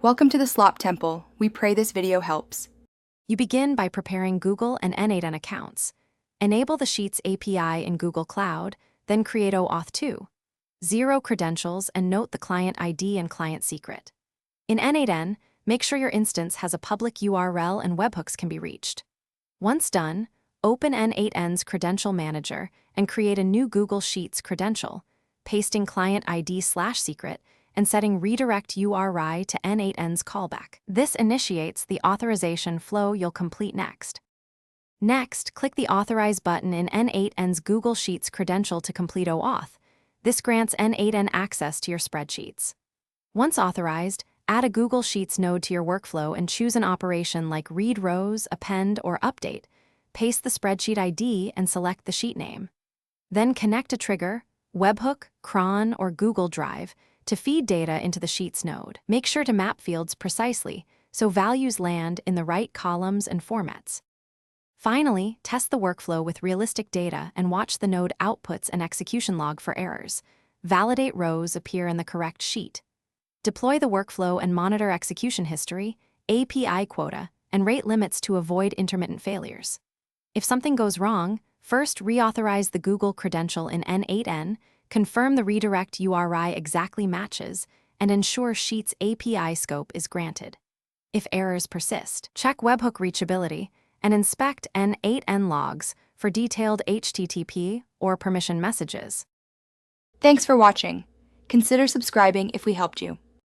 Welcome to the Slop Temple. We pray this video helps. You begin by preparing Google and N8n accounts. Enable the Sheets API in Google Cloud, then create OAuth 2. Zero credentials and note the client ID and client secret. In N8n, make sure your instance has a public URL and webhooks can be reached. Once done, open N8n's Credential Manager and create a new Google Sheets credential, pasting client ID/secret and setting redirect URI to N8n's callback. This initiates the authorization flow you'll complete next. Next, click the Authorize button in N8n's Google Sheets credential to complete OAuth. This grants N8n access to your spreadsheets. Once authorized, add a Google Sheets node to your workflow and choose an operation like read rows, append, or update. Paste the spreadsheet ID and select the sheet name. Then connect a trigger, webhook, cron, or Google Drive to feed data into the Sheets node. Make sure to map fields precisely so values land in the right columns and formats. Finally, test the workflow with realistic data and watch the node outputs an execution log for errors. Validate rows appear in the correct sheet. Deploy the workflow and monitor execution history, API quota, and rate limits to avoid intermittent failures. If something goes wrong, first reauthorize the Google credential in N8n, confirm the redirect URI exactly matches, and ensure Sheets API scope is granted. If errors persist, check webhook reachability and inspect N8n logs for detailed HTTP or permission messages. Thanks for watching. Consider subscribing if we helped you.